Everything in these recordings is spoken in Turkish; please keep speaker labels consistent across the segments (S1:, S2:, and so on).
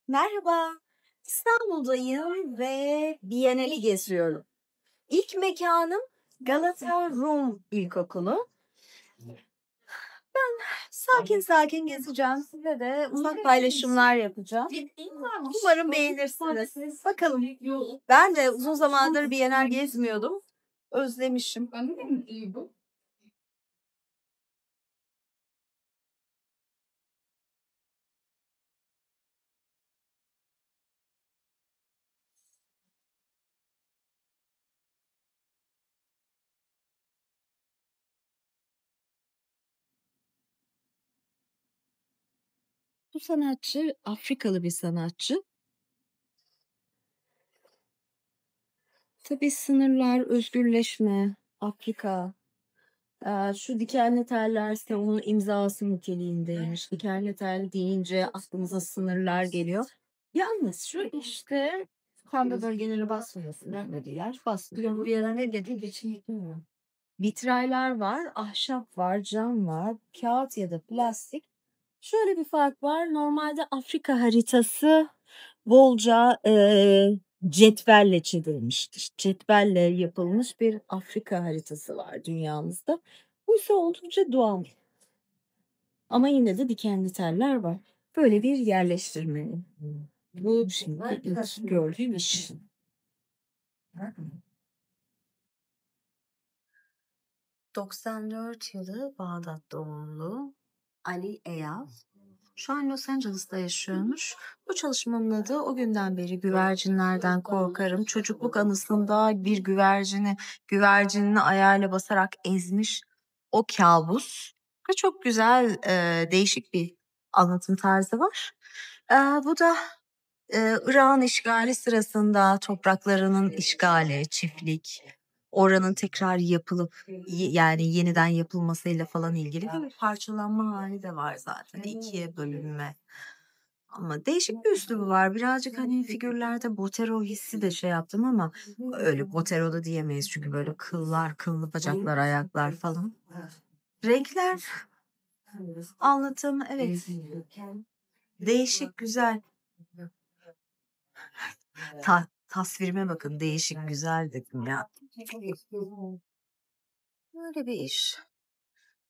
S1: Merhaba, İstanbul'dayım ve Biennale'i geziyorum. İlk mekanım Galata Rum İlkokulu. Sakin sakin gezeceğim. Size de ufak paylaşımlar yapacağım. Umarım beğenirsiniz. Bakalım. Ben de uzun zamandır Biennale gezmiyordum. Özlemişim. Bu sanatçı Afrikalı bir sanatçı. Tabii sınırlar, özgürleşme, Afrika. Şu dikenli tellerse onun imzası niteliğindeymiş. Dikenli tel deyince aklımıza sınırlar geliyor. Yalnız şu işte pembe bölgeleri basmıyorsun dediler. Bastırıyor. Bir yana ne dedi geçmiyor. Vitraylar var, ahşap var, cam var, kağıt ya da plastik. Şöyle bir fark var. Normalde Afrika haritası bolca cetvelle çizilmiştir. Cetvelle yapılmış bir Afrika haritası var dünyamızda. Bu ise oldukça doğal. Ama yine de dikenli teller var. Böyle bir yerleştirme. Bu şimdi ilk gördüğüm iş. 94 yılı Bağdat doğumlu Ali Eyal. Şu an Los Angeles'ta yaşıyormuş. Bu çalışmanın adı o günden beri güvercinlerden korkarım. Çocukluk anısında bir güvercinini ayağıyla basarak ezmiş o kabus. Ve çok güzel, değişik bir anlatım tarzı var. Bu da Irak'ın işgali sırasında topraklarının işgali, çiftlik, oranın tekrar yapılıp yani yeniden yapılmasıyla falan ilgili bir parçalanma hali de var zaten. İkiye bölünme. Ama değişik bir üslubu var. Birazcık hani figürlerde Botero hissi de şey yaptım ama öyle Botero da diyemeyiz çünkü böyle kıllar, kıllı bacaklar, ayaklar falan. Renkler, anlatım evet. Değişik, güzel. Tasvirime bakın değişik, güzel dedim ya. Böyle bir iş.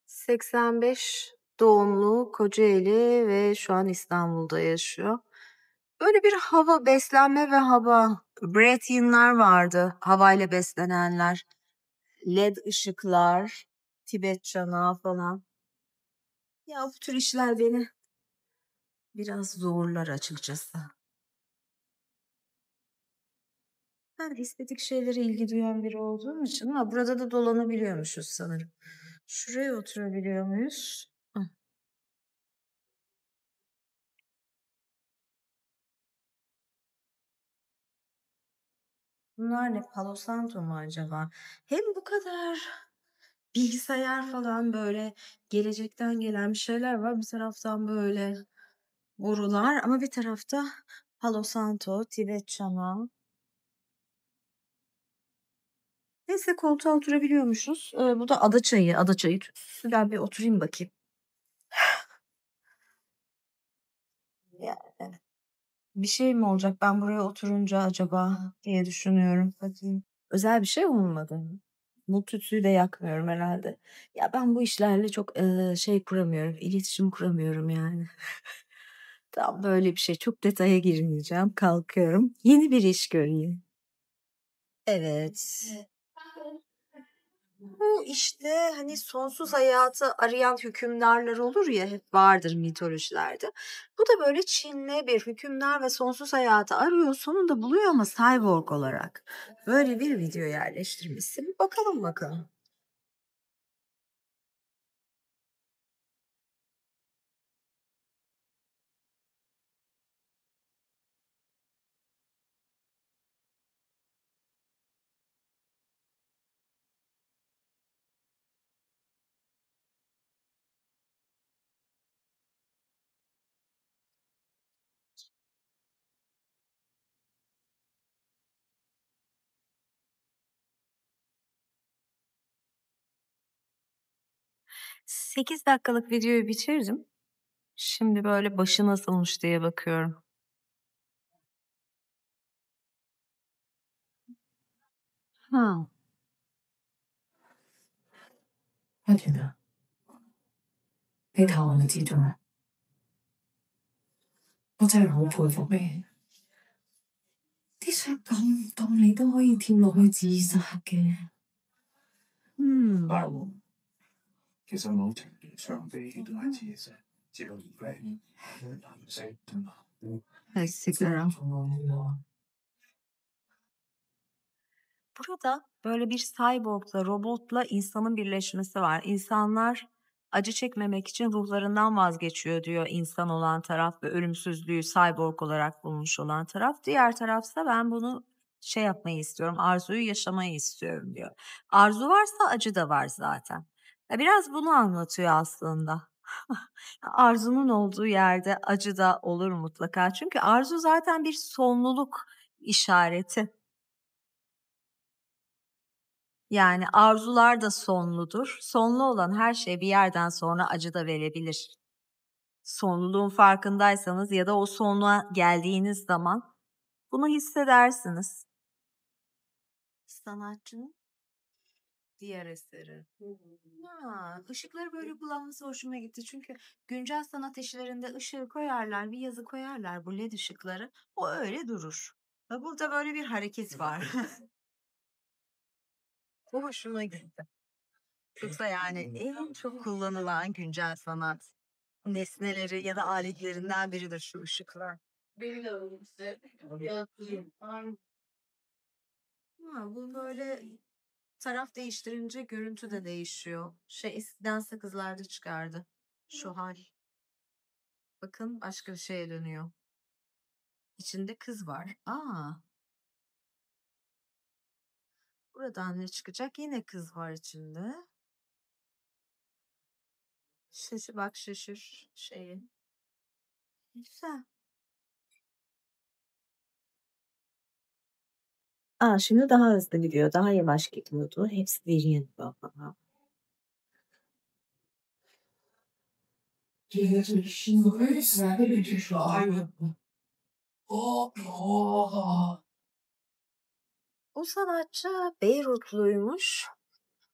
S1: 85 doğumlu Kocaeli ve şu an İstanbul'da yaşıyor. Böyle bir hava, beslenme ve hava. Breathian'lar vardı. Havayla beslenenler. LED ışıklar. Tibet çanağı falan. Ya bu tür işler beni biraz zorlar açıkçası. Ben estetik şeylere ilgi duyan biri olduğum için ama burada da dolanabiliyormuşuz sanırım. Şuraya oturabiliyor muyuz? Hah. Bunlar ne? Palo Santo mu acaba? Hem bu kadar bilgisayar falan böyle gelecekten gelen bir şeyler var. Bir taraftan böyle borular ama bir tarafta Palo Santo, Tibet çanağı. Neyse koltuğa oturabiliyormuşuz. Bu da ada çayı, ada çayı tütsüsü. Ben bir oturayım bakayım. Ya, bir şey mi olacak ben buraya oturunca acaba diye düşünüyorum. Bakayım. Özel bir şey olmadı. Bu tütsüyü de yakmıyorum herhalde. Ya ben bu işlerle çok şey kuramıyorum, iletişim kuramıyorum yani. Tam böyle bir şey. Çok detaya girmeyeceğim. Kalkıyorum. Yeni bir iş göreyim. Evet. Bu işte hani sonsuz hayatı arayan hükümdarlar olur ya hep vardır mitolojilerde. Bu da böyle Çinli bir hükümdar ve sonsuz hayatı arıyor sonunda buluyor ama cyborg olarak. Böyle bir video yerleştirmesi. Bir bakalım bakalım. 8 dakikalık videoyu bitirdim. Şimdi böyle başı nasılmış diye bakıyorum. Ha.
S2: 不斷啊！你投我之中啊！我真係好佩服你，啲水咁凍你都可以跳落去自殺嘅。
S3: 其實某程度上飛都係自殺，只不過係男性啫嘛。
S1: Burada böyle bir cyborgla, robotla insanın birleşmesi var. İnsanlar acı çekmemek için ruhlarından vazgeçiyor diyor insan olan taraf ve ölümsüzlüğü cyborg olarak bulmuş olan taraf. Diğer tarafsa ben bunu şey yapmayı istiyorum, arzuyu yaşamayı istiyorum diyor. Arzu varsa acı da var zaten. Biraz bunu anlatıyor aslında. Arzunun olduğu yerde acı da olur mutlaka. Çünkü arzu zaten bir sonluluk işareti. Yani arzular da sonludur. Sonlu olan her şey bir yerden sonra acı da verebilir. Sonluluğun farkındaysanız ya da o sonluğa geldiğiniz zaman bunu hissedersiniz. Sanatçının diğer eseri. Işıkları böyle kullanması hoşuma gitti. Çünkü güncel sanat işlerinde ışığı koyarlar, bir yazı koyarlar bu led ışıkları. O öyle durur. Ve burada böyle bir hareket var. Bu hoşuma gitti. Yoksa yani en çok kullanılan güncel sanat nesneleri ya da aletlerinden biridir şu ışıklar. Bu böyle taraf değiştirince görüntü de değişiyor. Eskiden sakızlarda çıkardı. Şu hal. Bakın başka bir şeye dönüyor. İçinde kız var. Buradan ne çıkacak? Yine kız var içinde. Şaşır şeyi. Güzel. Şimdi daha hızlı gidiyor. Daha yavaş gitmiyordu. Hepsi derin. O sanatçı Beyrutluymuş.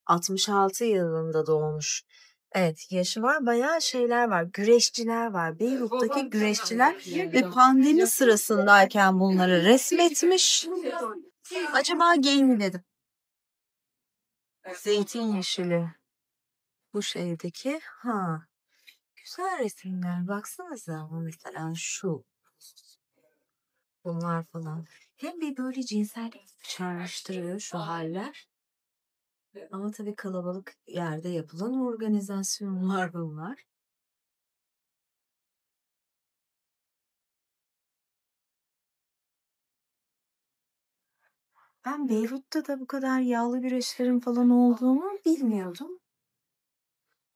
S1: 66 yılında doğmuş. Evet, yaşı var. Bayağı şeyler var. Güreşçiler var. Beyrut'taki güreşçiler ve pandemi sırasındayken bunları resmetmiş. Acaba gay mi dedim. Zeytin yeşili. Bu şeydeki. Güzel resimler. Baksanıza mesela şu. Bunlar falan. Hem bir böyle cinsellik çağrıştırıyor şu haller. Ama tabii kalabalık yerde yapılan organizasyonlar bunlar. Ben Beyrut'ta da bu kadar yağlı güreşlerin falan olduğunu bilmiyordum.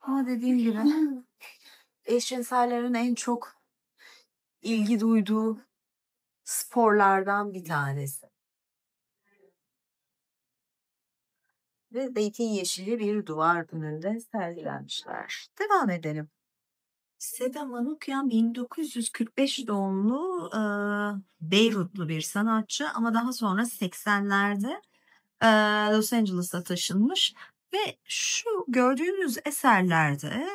S1: Ama dediğim gibi eşcinsellerin en çok ilgi duyduğu sporlardan bir tanesi. Ve zeytin yeşili bir duvar önünde sergilenmişler. Devam edelim. Seda Manukyan 1945 doğumlu Beyrutlu bir sanatçı ama daha sonra 80'lerde Los Angeles'a taşınmış ve şu gördüğünüz eserlerde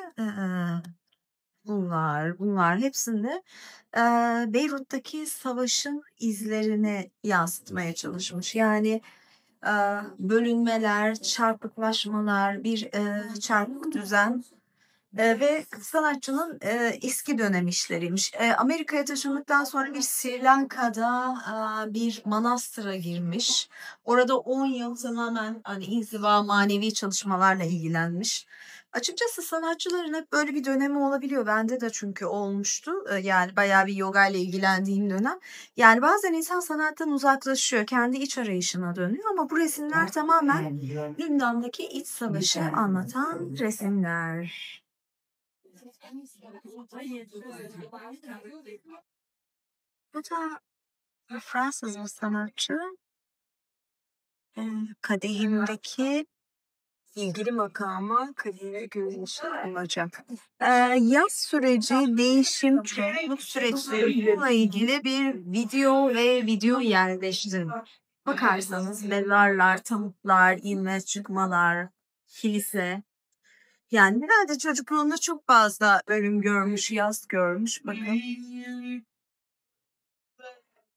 S1: bunlar hepsinde Beyrut'taki savaşın izlerini yansıtmaya çalışmış. Yani bölünmeler, çarpıklaşmalar, bir çarpık düzen ve sanatçının eski dönem işleriymiş. Amerika'ya taşındıktan sonra bir Sri Lanka'da bir manastıra girmiş. Orada 10 yıl tamamen hani inziva, manevi çalışmalarla ilgilenmiş. Açıkçası sanatçıların hep böyle bir dönemi olabiliyor. Bende de çünkü olmuştu. Yani bayağı bir yoga ile ilgilendiğim dönem. Yani bazen insan sanattan uzaklaşıyor. Kendi iç arayışına dönüyor ama bu resimler tamamen Lübnan'daki iç savaşı anlatan resimler. Bu da Fransız bir sanatçı. Kadehimdeki ilgili makama kadehimde görünüşü olacak. Yaz süreci, değişim, çocukluk süreçleriyle ilgili bir video ve video yerleştirme. Bakarsanız mezarlar, tabutlar, inme çıkmalar, kilise. Yani herhalde çocukluğunda çok fazla ölüm görmüş, yas görmüş. Bakın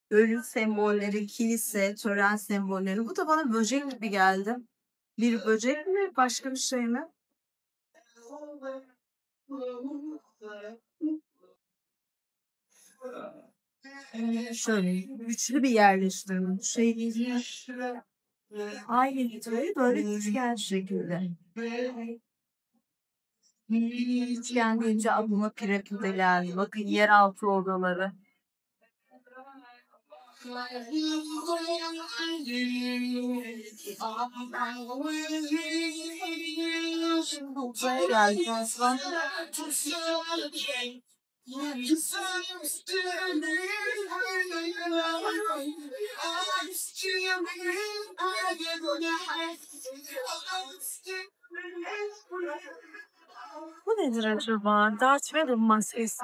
S1: ölüm sembolleri, kilise, tören sembolleri. Bu da bana böcek gibi geldi. Bir böcek mi, başka bir şey mi? Şöyle güçlü bir yerleştirme. Şey değil. Aynı ritüeli böyle üçgen şekilde. Üçgen deyince aklıma piramide geldi. Bakın yeraltı odaları. Şimdi uzaya geldik aslında. Bu nedir acaba? Darth Vader maskesi.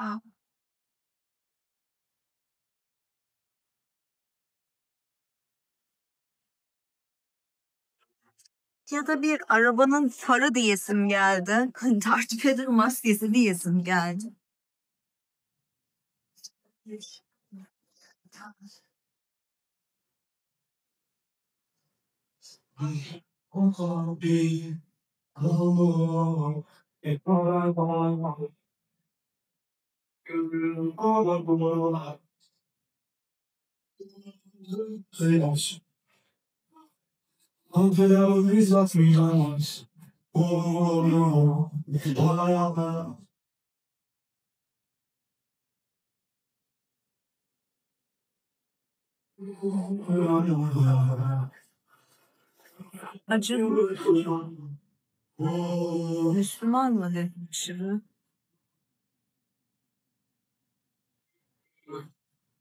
S1: Ya da bir arabanın farı diyesim geldi. Darth Vader maskesi diyesim geldi. Acım Müslüman mı demiş?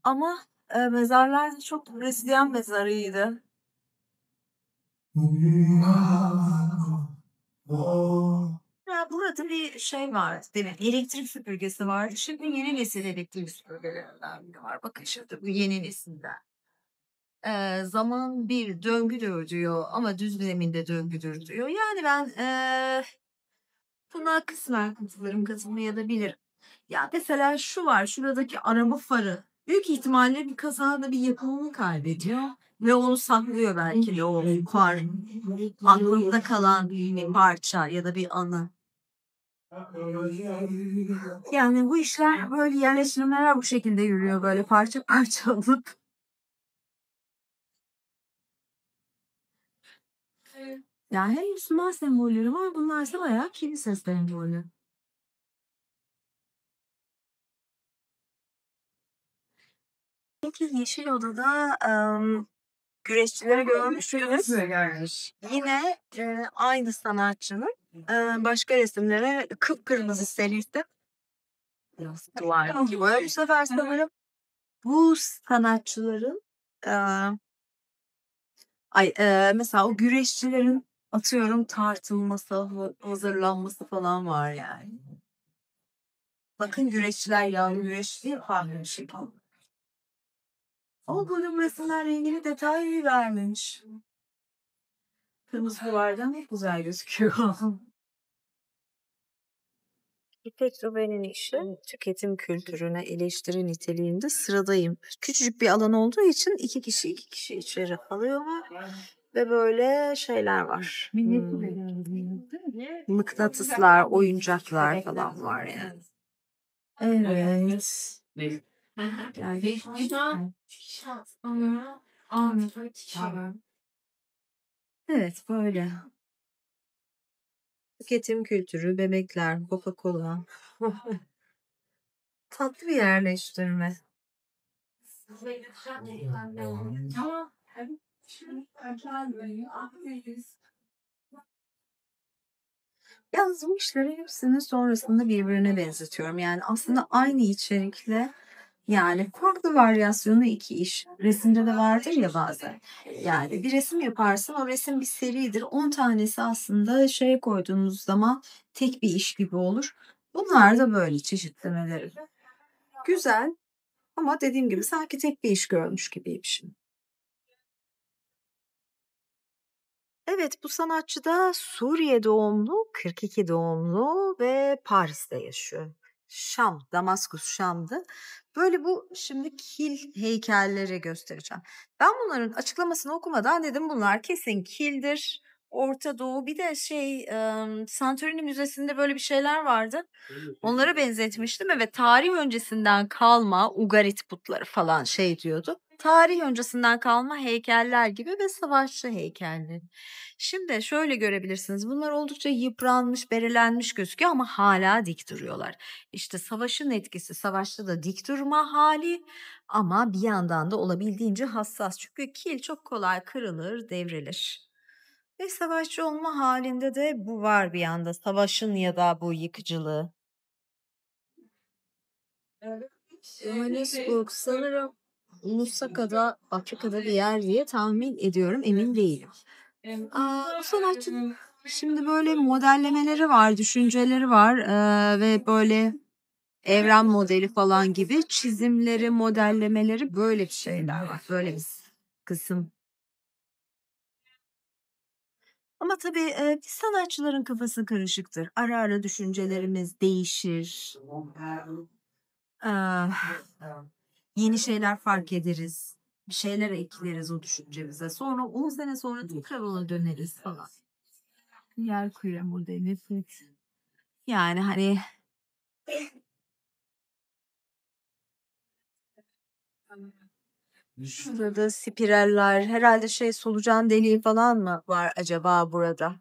S1: Ama mezarlar da çok Hristiyan mezarıydı. Ya burada bir şey var. Değil mi? Elektrik süpürgesi var. Şimdi yeni nesil elektrik süpürgelerinden biri var. Bakın şimdi bu yeni nesilden. Zaman bir döngüdür diyor ama düz zeminde döngüdür diyor. Yani ben buna kısmen katılırım, katılmayabilirim. Ya mesela şu var, şuradaki araba farı. Büyük ihtimalle bir kazada bir yakınını kaybediyor ve onu saklıyor belki de o far. Aklında kalan bir parça ya da bir anı. Yani bu işler böyle yerleştirmeler bu şekilde yürüyor böyle parça parça alıp. Yani hem Müslüman sembolleri var bunlarsa bayağı kilise sembolü. Peki Yeşil Oda'da güreşçileri görmüşsünüz. Yine aynı sanatçının başka resimleri kıpkırmızı serisi duvar gibi. Bu sefer sanırım bu sanatçıların e, mesela o güreşçilerin atıyorum tartılması, hazırlanması falan var yani. Bakın güreşçiler yağlı güreş değil farklı bir şekilde. Ama bölüm resimler rengini detay vermemiş. Kırmızı duvardan hep güzel gözüküyor. İpek Ruben'in işi tüketim kültürüne eleştiri niteliğinde sıradayım. Küçücük bir alan olduğu için iki kişi içeri alıyorlar ve böyle şeyler var. Mıknatıslar, oyuncaklar falan var yani. Evet. Evet böyle. Tüketim kültürü, bebekler, Coca-Cola. Tatlı bir yerleştirme. Yalnız bu işleri hepsini sonrasında birbirine benzetiyorum. Yani aslında aynı içerikle yani farklı varyasyonu iki iş. Resimde de vardır ya bazen. Yani bir resim yaparsın o resim bir seridir. 10 tanesi aslında şeye koyduğunuz zaman tek bir iş gibi olur. Bunlar da böyle çeşitlemeleri. Güzel ama dediğim gibi sanki tek bir iş görmüş gibiymişim. Evet, bu sanatçı da Suriye doğumlu, 42 doğumlu ve Paris'te yaşıyor. Şam, Damaskus, Şam'dı. Böyle bu şimdi kil heykelleri göstereceğim. Ben bunların açıklamasını okumadan dedim bunlar kesin kildir. Orta Doğu bir de Santorini Müzesi'nde böyle bir şeyler vardı. Onlara benzetmiştim. Evet, tarih öncesinden kalma Ugarit putları falan diyordu. Tarih öncesinden kalma heykeller gibi ve savaşçı heykelleri. Şimdi şöyle görebilirsiniz. Bunlar oldukça yıpranmış, berelenmiş gözüküyor ama hala dik duruyorlar. İşte savaşın etkisi, savaşta da dik durma hali ama bir yandan da olabildiğince hassas. Çünkü kil çok kolay kırılır, devrilir. Ve savaşçı olma halinde de bu var bir yanda. Savaşın ya da bu yıkıcılığı. Johannesburg sanırım Lusaka'da, Afrika'da bir yer diye tahmin ediyorum. Emin değilim. Bu sanatçının şimdi böyle modellemeleri var, düşünceleri var ve böyle evren modeli falan gibi çizimleri, modellemeleri böyle bir şeyler var. Böyle bir kısım. Ama tabii biz sanatçıların kafası karışıktır. Ara ara düşüncelerimiz değişir. Eee, Yeni şeyler fark ederiz. Bir şeyler ekleriz o düşüncemize. Sonra 10 sene sonra tekrar ona döneriz falan. Yer küre modeli. Evet. Yani hani şurada spiraller, herhalde solucan deliği falan mı var acaba burada?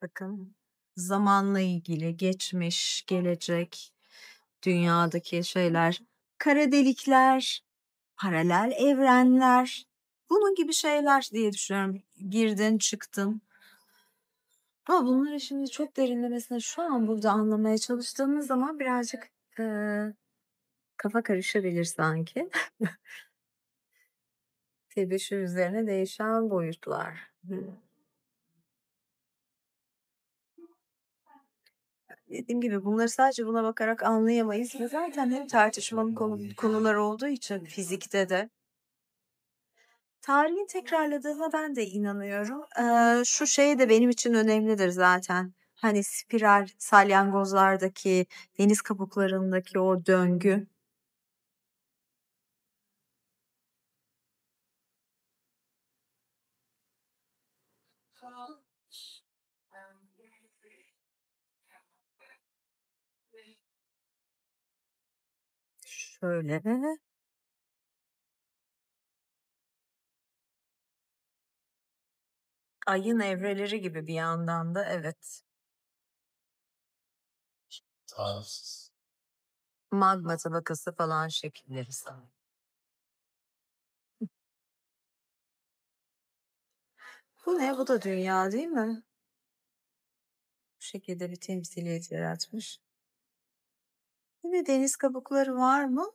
S1: Bakın zamanla ilgili geçmiş, gelecek, dünyadaki şeyler, kara delikler, paralel evrenler, bunun gibi şeyler diye düşünüyorum. Girdin, çıktın. Ama bunları şimdi çok derinlemesine şu an burada anlamaya çalıştığımız zaman birazcık kafa karışabilir sanki. Tebeşir üzerine değişen boyutlar. Dediğim gibi bunları sadece buna bakarak anlayamayız ve zaten hep tartışmalı konular olduğu için fizikte de. Tarihin tekrarladığına ben de inanıyorum. Şu de benim için önemlidir zaten. Hani spiral, salyangozlardaki, deniz kabuklarındaki o döngü. Şöyle. Ayın evreleri gibi bir yandan da evet. Magma tabakası falan şekilleri sanırım. Bu ne? Bu da dünya değil mi? Bu şekilde bir temsiliyet yaratmış. Yine deniz kabukları var mı?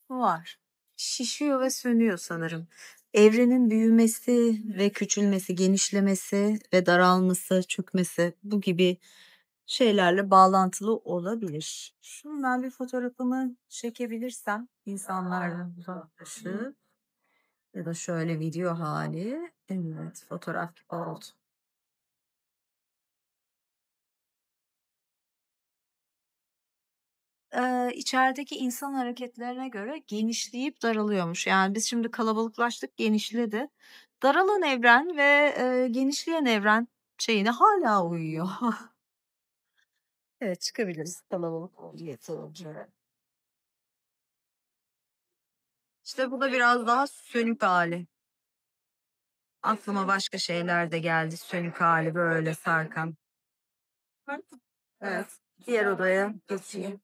S1: Var. Şişiyor ve sönüyor sanırım. Evrenin büyümesi ve küçülmesi, genişlemesi ve daralması, çökmesi bu gibi şeylerle bağlantılı olabilir. Şunu ben bir fotoğrafını çekebilirsem insanlarla uzaklaşıp ya da şöyle video hali. Evet, fotoğraf gibi oldu. İçerideki insan hareketlerine göre genişleyip daralıyormuş. Yani biz şimdi kalabalıklaştık, genişledi. Daralan evren ve genişleyen evren şeyine hala uyuyor. Evet, çıkabiliriz kalabalık oldu yeterince. İşte bu da biraz daha sönük hali. Aklıma başka şeyler de geldi. Sönük hali böyle sarkan. Evet. Diğer odaya geçeyim.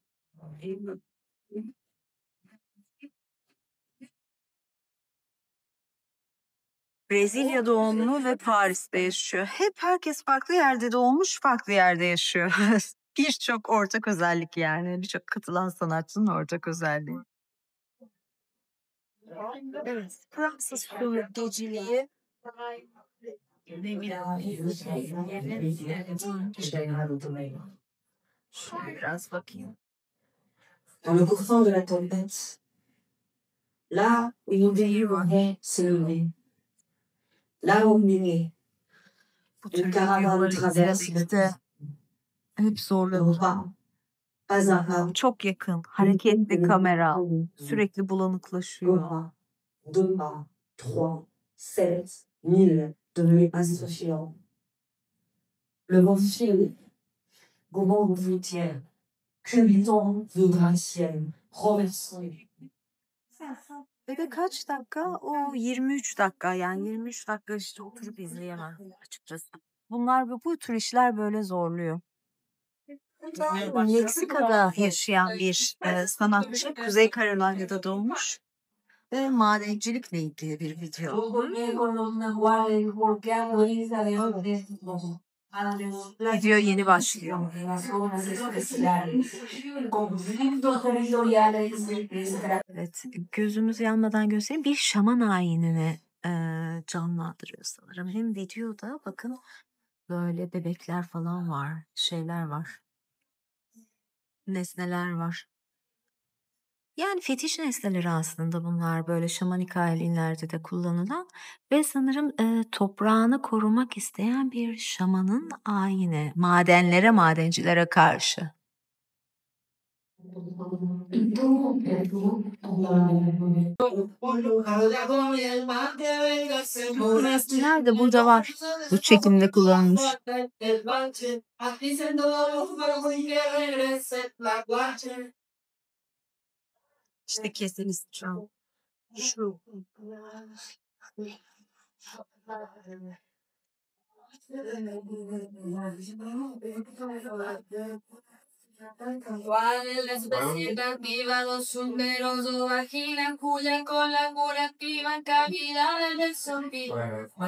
S1: Brezilya doğumlu ve Paris'te yaşıyor. Hep herkes farklı yerde doğmuş, farklı yerde yaşıyor. Birçok ortak özellik yani. Birçok katılan sanatçının ortak özelliği. Evet. Fransız sömürgeciliği. Şöyle biraz bakayım.
S2: Dans le pourcent de la tempête, là où une veillure aurait se lever, Là au milieu,
S1: Bu
S2: une
S1: tür
S2: caravane
S1: videoları
S2: traverse le
S1: izlemekte hep
S2: le
S1: zorlanırım.
S2: repas. Pas à pas,
S1: Çok yakın, hareketli kamera, sürekli bulanıklaşıyor.
S2: Gora, 2 pas, 3, 7, 1000 de associants. Le vent file, gommant de routière, cubitant de gratte-ciel, renversant.
S1: Ve de kaç dakika? O 23 dakika. Yani 23 dakika işte oturup izleyemem açıkçası. Bu tür işler böyle zorluyor. Meksika'da yaşayan bir sanatçı, Kuzey Carolina'da doğmuş ve madencilikle ilgili bir video. Video yeni başlıyor. Evet, gözümüz yanmadan göstereyim. Bir şaman ayinini canlandırıyor sanırım. Hem videoda bakın böyle bebekler falan var, şeyler var, nesneler var. Yani fetiş nesneleri aslında bunlar böyle şamanik ayinlerde de kullanılan ve sanırım toprağını korumak isteyen bir şamanın ayini madencilere karşı. Bu resimler de burada var. Bu çekimde kullanılmış. İşte kesiniz şu.
S4: Desiertas vivas, los numerosos vaginan, cuyan con la cura activan cavidades del zombie.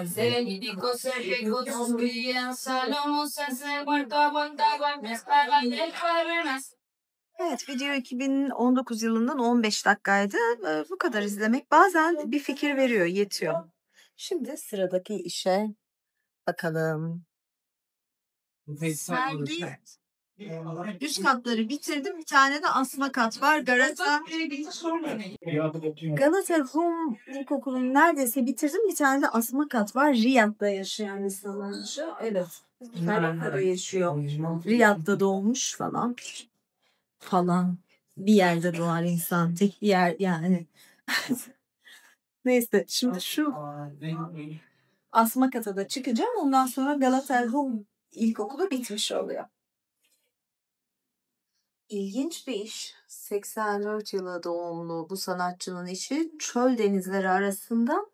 S4: Selítico se rico suspiran, Salomón se muerto aguanta, me espagan del cuadernas.
S1: Evet, video 2019 yılından 15 dakikaydı. Bu kadar izlemek bazen bir fikir veriyor, yetiyor. Şimdi sıradaki işe bakalım. Sergi üst katları bitirdim. Bir tane de asma kat var. Galata Rum İlkokulu'nu neredeyse bitirdim. Bir tane de asma kat var. Riyad'da yaşayan bir sanatçı. Evet. Riyad'da yaşıyor. Riyad'da doğmuş falan. Bir yerde doğar insan. Tek bir yer yani. Neyse şimdi şu asma kata da çıkacağım. Ondan sonra Galata Rum İlkokulu bitmiş oluyor. İlginç bir iş. 84 yılı doğumlu bu sanatçının işi çöl denizleri arasında.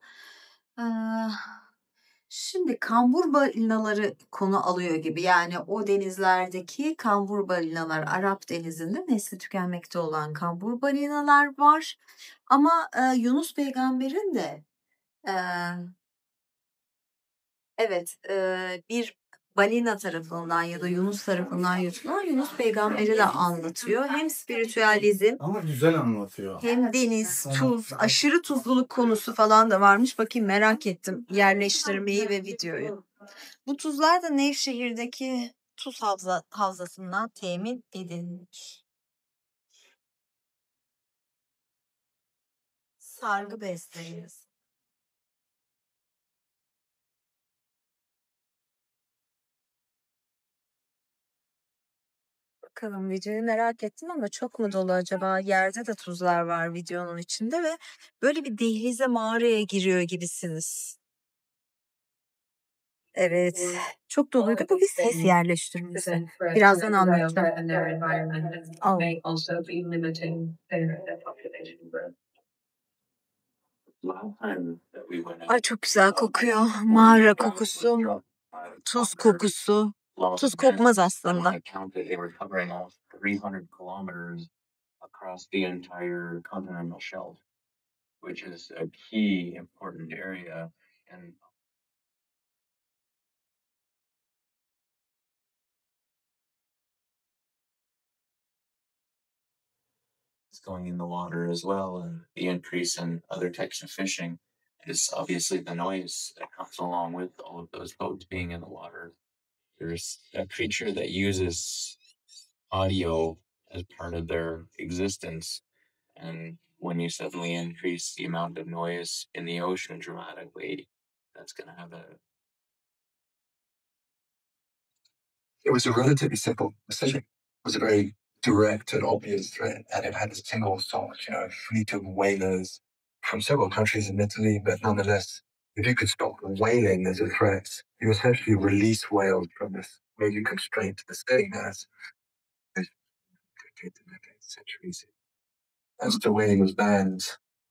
S1: Şimdi kambur balinaları konu alıyor gibi. Yani o denizlerdeki kambur balinalar, Arap denizinde nesli tükenmekte olan kambur balinalar var. Ama Yunus peygamberin de evet bir balina tarafından ya da Yunus tarafından yutulan Yunus peygamberi de anlatıyor. Hem spiritüalizm
S3: Ama güzel anlatıyor.
S1: hem deniz, tuz, aşırı tuzluluk konusu falan da varmış. Bakayım merak ettim yerleştirmeyi ve videoyu. Bu tuzlar da Nevşehir'deki tuz havzasından temin edilmiş. Sargı bezlerimiz. Bakalım videoyu merak ettim ama çok mu dolu acaba? Yerde de tuzlar var videonun içinde ve böyle bir dehlize mağaraya giriyor gibisiniz. Evet. Çok doluydu. Bu bir ses yerleştirmesi. Birazdan anlatacağım. Al. Ay çok güzel kokuyor. Mağara kokusu, tuz kokusu. Tuz kokmaz aslında.
S5: Across the entire continental shelf, which is a key important area and it's going in the water as well, and the increase in other types of fishing is obviously the noise that comes along with all of those boats being in the water. There's a creature that uses audio as part of their existence. And when you suddenly increase the amount of noise in the ocean dramatically, that's going to have a
S3: It was a relatively simple decision. It was a very direct and obvious threat, and it had a single thought, a fleet of whalers from several countries in Italy, but nonetheless, if you could stop whaling as a threat, you essentially release whales from this major constraint to the sailing has centuries. After whaling was banned,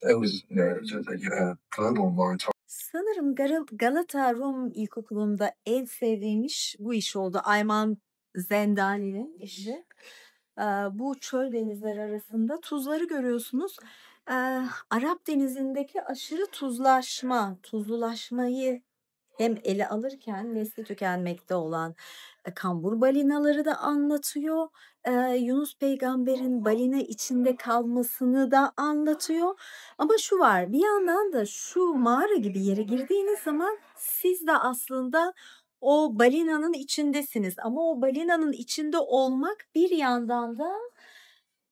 S3: there was a global moratorium.
S1: Sanırım Galata Rum İlkokulu'nda en sevdiğim iş bu iş oldu. Ayman Zendani'nin işi. Bu çöl denizleri arasında tuzları görüyorsunuz. Arap Denizi'ndeki aşırı tuzlulaşmayı hem ele alırken nesli tükenmekte olan kambur balinaları da anlatıyor. Yunus peygamberin balina içinde kalmasını da anlatıyor. Ama şu var, bir yandan da şu mağara gibi yere girdiğiniz zaman siz de aslında o balinanın içindesiniz. Ama o balinanın içinde olmak bir yandan da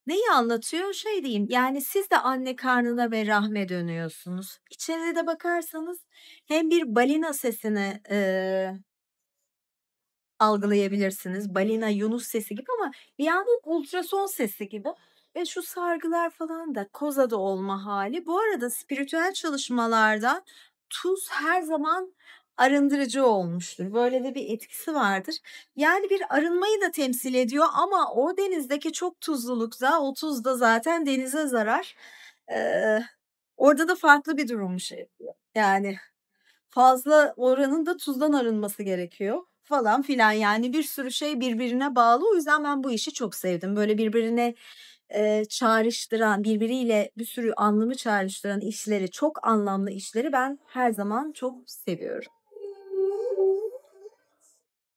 S1: neyi anlatıyor? Şey diyeyim, yani siz de anne karnına ve rahme dönüyorsunuz. İçeride de bakarsanız hem bir balina sesini algılayabilirsiniz. Balina, yunus sesi gibi ama bir yandan ultrason sesi gibi. Ve şu sargılar falan da kozada olma hali. Bu arada spiritüel çalışmalarda tuz her zaman arındırıcı olmuştur. Böyle de bir etkisi vardır. Yani bir arınmayı da temsil ediyor ama o denizdeki çok tuzlulukta, o tuz da zaten denize zarar. Orada da farklı bir durum şey yapıyor. Yani fazla oranın da tuzdan arınması gerekiyor falan filan. Yani bir sürü şey birbirine bağlı. O yüzden ben bu işi çok sevdim. Böyle birbirine çağrıştıran, birbiriyle bir sürü anlamı çağrıştıran işleri, çok anlamlı işleri ben her zaman çok seviyorum.